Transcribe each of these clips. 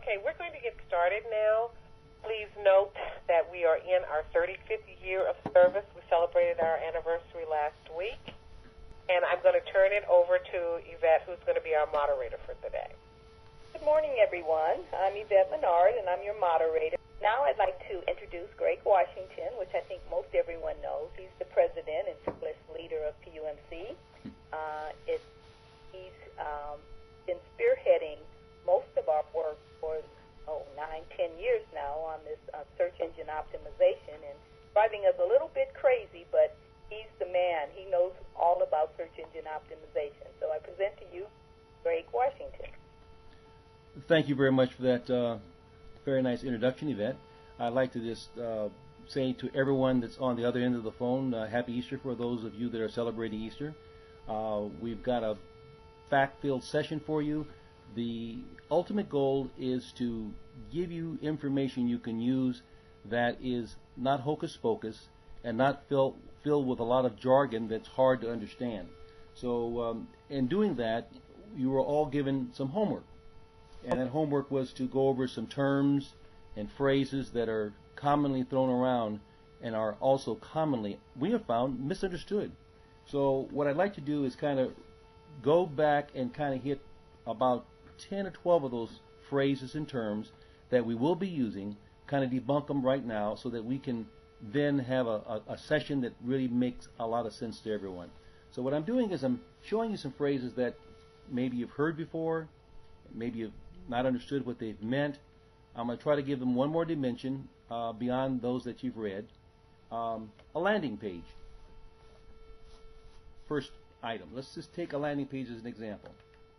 Okay, we're going to get started now. Please note that we are in our 35th year of service. We celebrated our anniversary last week. And I'm going to turn it over to Yvette, who's going to be our moderator for today. Good morning, everyone. I'm Yvette Menard, and I'm your moderator. Now I'd like to introduce Greg Washington, which I think most everyone knows. He's the president and fearless leader of PUMC. He's been spearheading most of our work for 9-10 years now on this search engine optimization and driving us a little bit crazy, but he's the man. He knows all about search engine optimization. So I present to you Greg Washington. Thank you very much for that very nice introduction, Yvette. I'd like to just say to everyone that's on the other end of the phone, Happy Easter for those of you that are celebrating Easter. We've got a fact-filled session for you. The ultimate goal is to give you information you can use that is not hocus-pocus and not filled with a lot of jargon that's hard to understand. So in doing that, you were all given some homework. And that homework was to go over some terms and phrases that are commonly thrown around and are also commonly, we have found, misunderstood. So what I'd like to do is kind of go back and kind of hit about 10 or 12 of those phrases and terms that we will be using, kind of debunk them right now so that we can then have a session that really makes a lot of sense to everyone. So what I'm doing is I'm showing you some phrases that maybe you've heard before, maybe you've not understood what they've meant. I'm going to try to give them one more dimension beyond those that you've read. A landing page. First item. Let's just take a landing page as an example.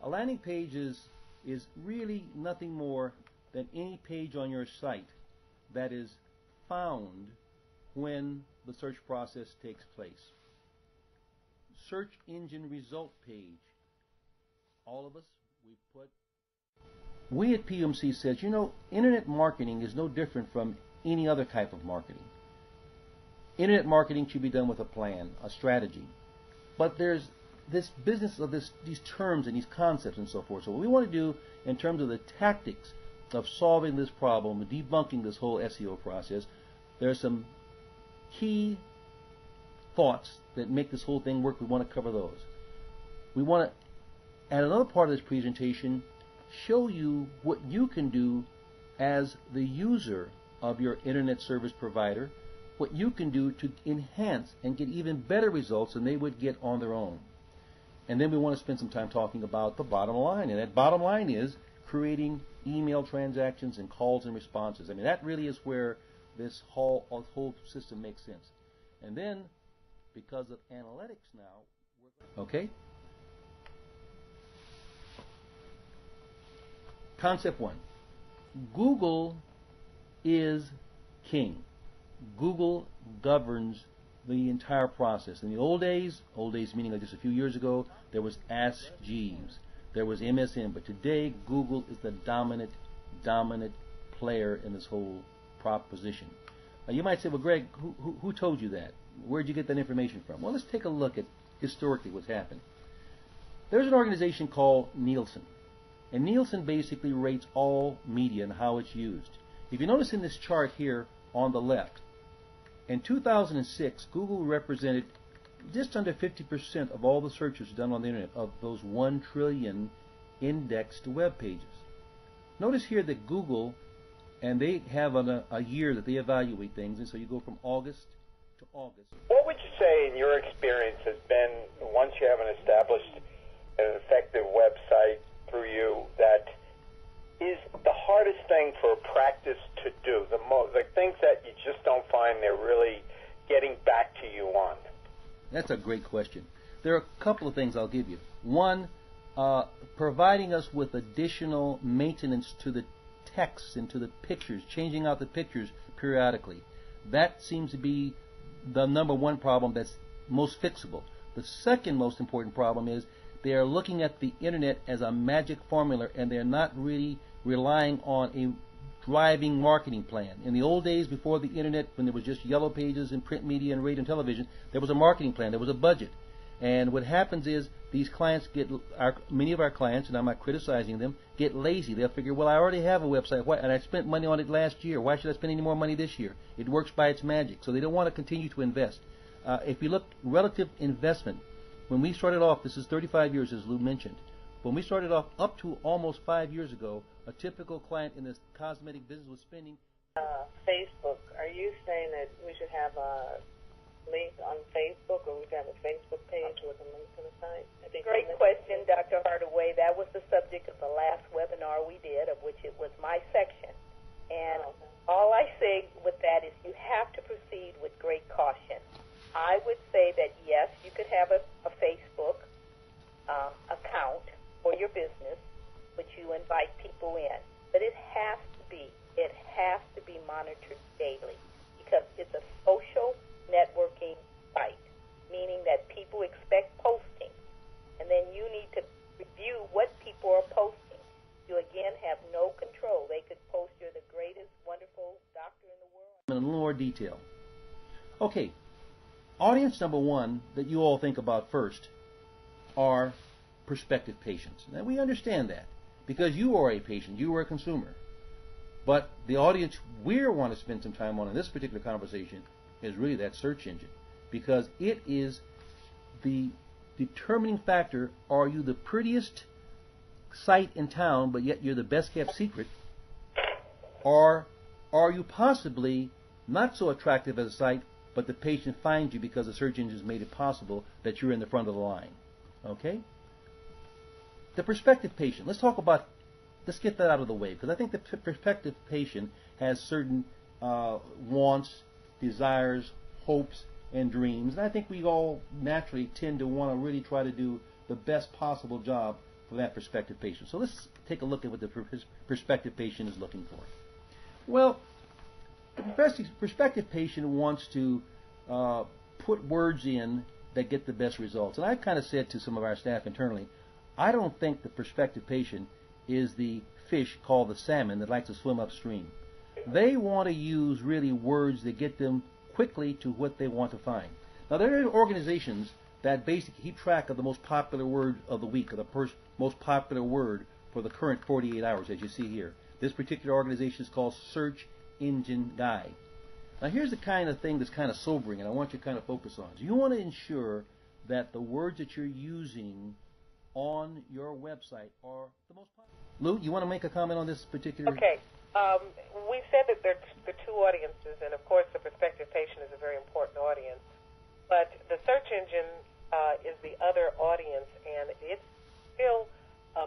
A landing page is really nothing more than any page on your site that is found when the search process takes place. Search engine result page. All of us, we at PUMC says, you know, internet marketing is no different from any other type of marketing. Internet marketing should be done with a plan, a strategy. But there's this business of these terms and these concepts and so forth. So what we want to do in terms of the tactics of solving this problem, debunking this whole SEO process, there's some key thoughts that make this whole thing work. We want to cover those. We want to, at another part of this presentation, show you what you can do as the user of your internet service provider, what you can do to enhance and get even better results than they would get on their own. And then we want to spend some time talking about the bottom line, and that bottom line is creating email transactions and calls and responses. I mean, that really is where this whole system makes sense. And then, because of analytics now, okay? Concept one. Google is king. Google governs the entire process. In the old days meaning like just a few years ago, there was Ask Jeeves, there was MSN, but today Google is the dominant player in this whole proposition. Now you might say, well, Greg, who told you that? Where'd you get that information from? Well, let's take a look at historically what's happened. There's an organization called Nielsen, and Nielsen basically rates all media and how it's used. If you notice in this chart here on the left, in 2006, Google represented just under 50% of all the searches done on the internet, of those 1 trillion indexed web pages. Notice here that Google, and they have a year that they evaluate things, and so you go from August to August. What would you say in your experience has been, once you have an established and effective website through you, that is the hardest thing for a practice to do, the things that you just don't find they're really getting back to you on? That's a great question. There are a couple of things I'll give you. One, providing us with additional maintenance to the text and to the pictures, changing out the pictures periodically. That seems to be the number one problem that's most fixable. The second most important problem is they are looking at the internet as a magic formula, and they're not really relying on a driving marketing plan. In the old days, before the internet, when there was just yellow pages and print media and radio and television, there was a marketing plan, there was a budget. And what happens is these clients many of our clients, and I'm not criticizing them, get lazy. They'll figure, well, I already have a website, and I spent money on it last year. Why should I spend any more money this year? It works by its magic. So they don't want to continue to invest. If you look relative investment, when we started off, this is 35 years, as Lou mentioned. When we started off up to almost 5 years ago, a typical client in this cosmetic business was spending. Facebook, are you saying that we should have a link on Facebook, or we should have a Facebook page with a link to the site? Great question, Dr. Hardaway. That was the subject of the last webinar we did, of which it was my section. And all I say with that is you have to proceed with great caution. I would say that, yes, you could have a Facebook account for your business, which you invite people in. But it has to be monitored daily, because it's a social networking site, meaning that people expect posting, and then you need to review what people are posting. You again have no control. They could post, you're the greatest, wonderful doctor in the world. In a little more detail. Okay, audience number one that you all think about first are prospective patients. Now we understand that because you are a patient, you are a consumer. But the audience we want to spend some time on in this particular conversation is really that search engine, because it is the determining factor. Are you the prettiest site in town, but yet you're the best kept secret? Or are you possibly not so attractive as a site, but the patient finds you because the search engine has made it possible that you're in the front of the line? Okay? The prospective patient. Let's get that out of the way, because I think the prospective patient has certain wants, desires, hopes, and dreams. And I think we all naturally tend to want to really try to do the best possible job for that prospective patient. So let's take a look at what the prospective patient is looking for. Well, the prospective patient wants to put words in that get the best results. And I've kind of said to some of our staff internally, I don't think the prospective patient is the fish called the salmon that likes to swim upstream. They want to use really words that get them quickly to what they want to find. Now there are organizations that basically keep track of the most popular word of the week, or the most popular word for the current 48 hours, as you see here. This particular organization is called Search Engine Guide. Now here's the kind of thing that's kind of sobering, and I want you to kind of focus on. So you want to ensure that the words that you're using on your website are the most popular. Lou, you want to make a comment on this particular? Okay. We said that there are two audiences, and of course the prospective patient is a very important audience, but the search engine is the other audience, and it's still a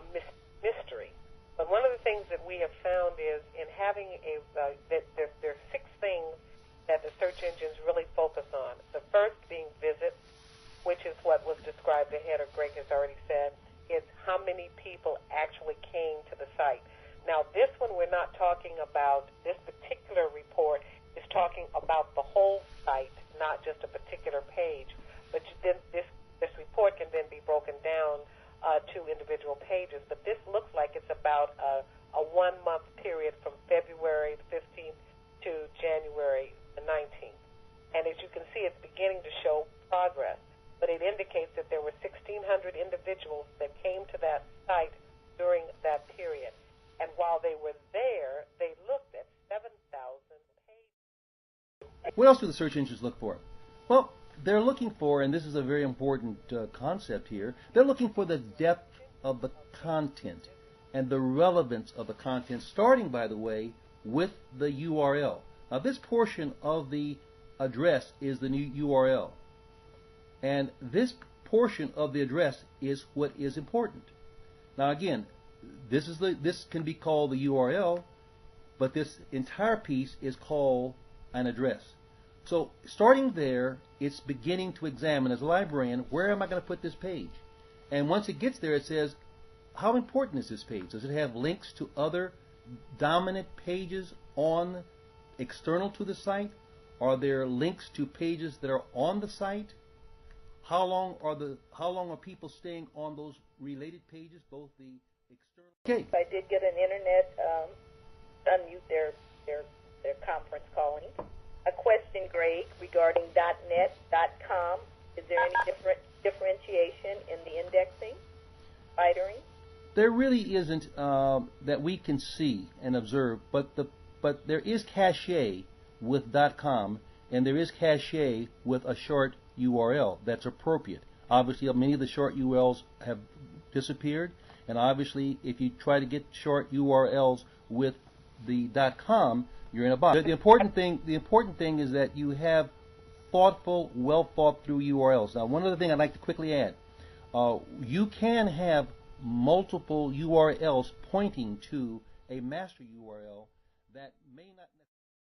mystery. But one of the things that we have found is in having that there are 6 things that the search engines really focus on. The first being visits, which is what was described ahead, or Greg has already said. It's how many people actually came to the site. Now, this one we're not talking about. This particular report is talking about the whole site, not just a particular page. But then this report can then be broken down to individual pages. But this looks like it's about a 1-month period from February the 15th to January the 19th. And as you can see, it's beginning to show progress. But it indicates that there were 1,600 individuals that came to that site during that period. And while they were there, they looked at 7,000 pages. What else do the search engines look for? Well, they're looking for, and this is a very important concept here, they're looking for the depth of the content and the relevance of the content, starting, by the way, with the URL. Now, this portion of the address is the new URL. And this portion of the address is what is important. Now again, this can be called the URL, but this entire piece is called an address. So starting there, it's beginning to examine, as a librarian, where am I going to put this page? And once it gets there, it says, how important is this page? Does it have links to other dominant pages external to the site? Are there links to pages that are on the site? How long are people staying on those related pages, both the external? Okay. I did get an internet unmute their conference calling. A question, Greg, regarding .net, .com. Is there any difference differentiation in the indexing, mitering? There really isn't that we can see and observe, but there is cachet with .com, and there is cachet with a short URL that's appropriate. Obviously, many of the short URLs have disappeared, and obviously, if you try to get short URLs with the .com, you're in a box. The important thing is that you have thoughtful, well thought through URLs. Now, one other thing I'd like to quickly add: you can have multiple URLs pointing to a master URL that may not